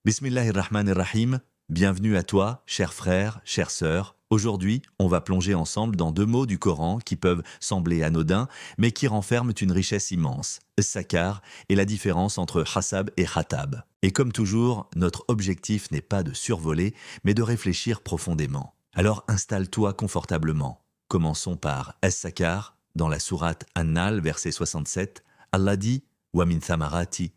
Bismillahirrahmanirrahim. Bienvenue à toi, cher frère, chère sœur. Aujourd'hui, on va plonger ensemble dans deux mots du Coran qui peuvent sembler anodins, mais qui renferment une richesse immense. Sakar et la différence entre Hasab et Khatab. Et comme toujours, notre objectif n'est pas de survoler, mais de réfléchir profondément. Alors installe-toi confortablement. Commençons par As-Sakar, dans la sourate An-Nahl, verset 67. Allah dit « Wa min thamarati »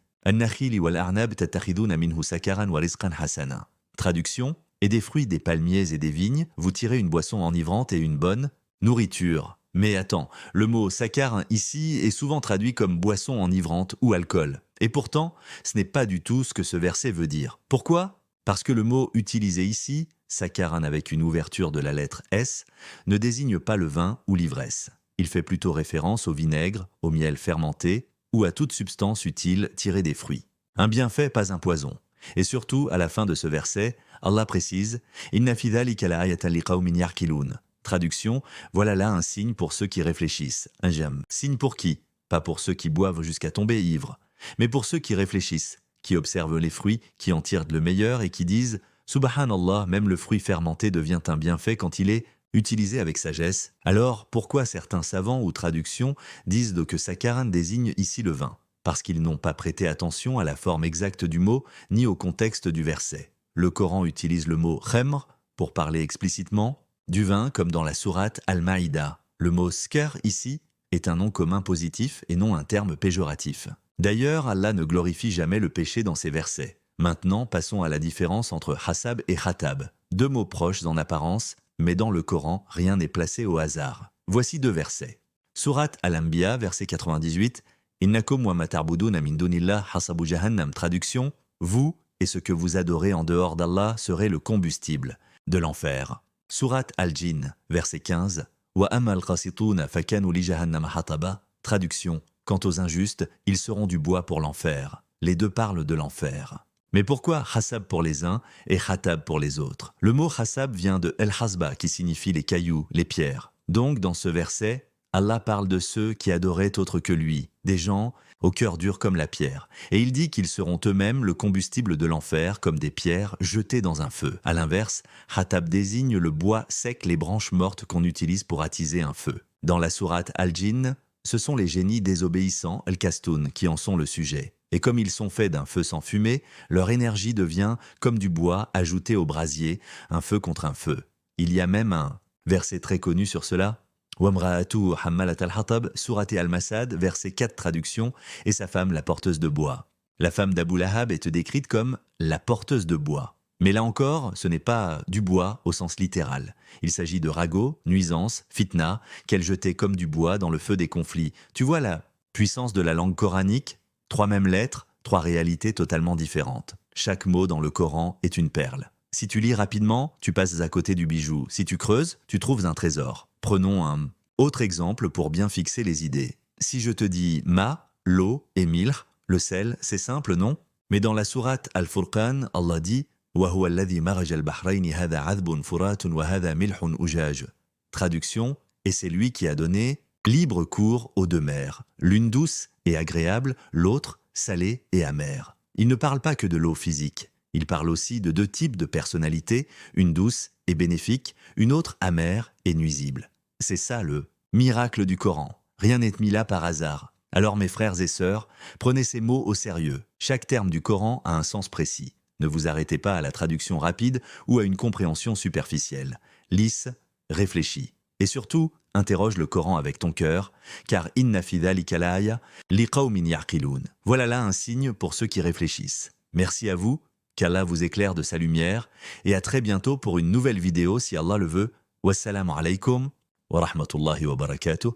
Traduction, et des fruits des palmiers et des vignes, vous tirez une boisson enivrante et une bonne nourriture. Mais attends, le mot sakar ici est souvent traduit comme boisson enivrante ou alcool. Et pourtant, ce n'est pas du tout ce que ce verset veut dire. Pourquoi? Parce que le mot utilisé ici, sakaran avec une ouverture de la lettre S, ne désigne pas le vin ou l'ivresse. Il fait plutôt référence au vinaigre, au miel fermenté, ou à toute substance utile tirée des fruits. Un bienfait, pas un poison. Et surtout, à la fin de ce verset, Allah précise « Inna fi dhalika la'ayatan liqawmin yarkilun » Traduction, voilà là un signe pour ceux qui réfléchissent. Un jam. Signe pour qui? Pas pour ceux qui boivent jusqu'à tomber ivres, mais pour ceux qui réfléchissent, qui observent les fruits, qui en tirent le meilleur et qui disent « Subhanallah, même le fruit fermenté devient un bienfait quand il est utilisé avec sagesse. » Alors, pourquoi certains savants ou traductions disent que sakaran désigne ici le vin? Parce qu'ils n'ont pas prêté attention à la forme exacte du mot, ni au contexte du verset. Le Coran utilise le mot khamr pour parler explicitement du vin comme dans la sourate Al-Maïda. Le mot skar ici est un nom commun positif et non un terme péjoratif. D'ailleurs, Allah ne glorifie jamais le péché dans ses versets. Maintenant, passons à la différence entre hasab et khatab. Deux mots proches en apparence, mais dans le Coran, rien n'est placé au hasard. Voici deux versets. Sourate Al-Anbiya, verset 98. Innakum wa matarbuduna min dunillah hasabu jahannam. Traduction, vous et ce que vous adorez en dehors d'Allah serait le combustible de l'enfer. Sourate Al-Jinn, verset 15. Wa amal qasituna fakanu li jahannam hataba. Traduction, quant aux injustes, ils seront du bois pour l'enfer. Les deux parlent de l'enfer. Mais pourquoi hasab pour les uns et khatab pour les autres? Le mot hasab vient de el-hasba qui signifie les cailloux, les pierres. Donc dans ce verset, Allah parle de ceux qui adoraient autre que lui, des gens au cœur dur comme la pierre. Et il dit qu'ils seront eux-mêmes le combustible de l'enfer comme des pierres jetées dans un feu. A l'inverse, khatab désigne le bois sec, les branches mortes qu'on utilise pour attiser un feu. Dans la sourate Al-Jinn, ce sont les génies désobéissants, el-Kastoun, qui en sont le sujet. Et comme ils sont faits d'un feu sans fumée, leur énergie devient comme du bois ajouté au brasier, un feu contre un feu. Il y a même un verset très connu sur cela. Wamra'atu hammalat al-hatab, sourate al-Masad, verset 4 traduction, et sa femme la porteuse de bois. La femme d'Abu Lahab est décrite comme la porteuse de bois. Mais là encore, ce n'est pas du bois au sens littéral. Il s'agit de ragots, nuisances, fitna, qu'elle jetait comme du bois dans le feu des conflits. Tu vois la puissance de la langue coranique? Trois mêmes lettres, trois réalités totalement différentes. Chaque mot dans le Coran est une perle. Si tu lis rapidement, tu passes à côté du bijou. Si tu creuses, tu trouves un trésor. Prenons un autre exemple pour bien fixer les idées. Si je te dis ma, l'eau et milh, le sel, c'est simple, non? Mais dans la sourate Al-Furqan, Allah dit wa huwa alladhi maraja al-bahrayni hadha 'adbun furatun wa hadha milhun ujaj. Traduction, et c'est lui qui a donné libre cours aux deux mers, l'une douce et agréable, l'autre salée et amère. Il ne parle pas que de l'eau physique, il parle aussi de deux types de personnalités, une douce et bénéfique, une autre amère et nuisible. C'est ça le miracle du Coran. Rien n'est mis là par hasard. Alors mes frères et sœurs, prenez ces mots au sérieux. Chaque terme du Coran a un sens précis. Ne vous arrêtez pas à la traduction rapide ou à une compréhension superficielle. Lisse, réfléchis. Et surtout, interroge le Coran avec ton cœur, car inna fi dhalika la'aya liqawmin yarqilun. Voilà là un signe pour ceux qui réfléchissent. Merci à vous, qu'Allah vous éclaire de sa lumière, et à très bientôt pour une nouvelle vidéo si Allah le veut. Wassalamu alaikum wa rahmatullahi wa barakatuh.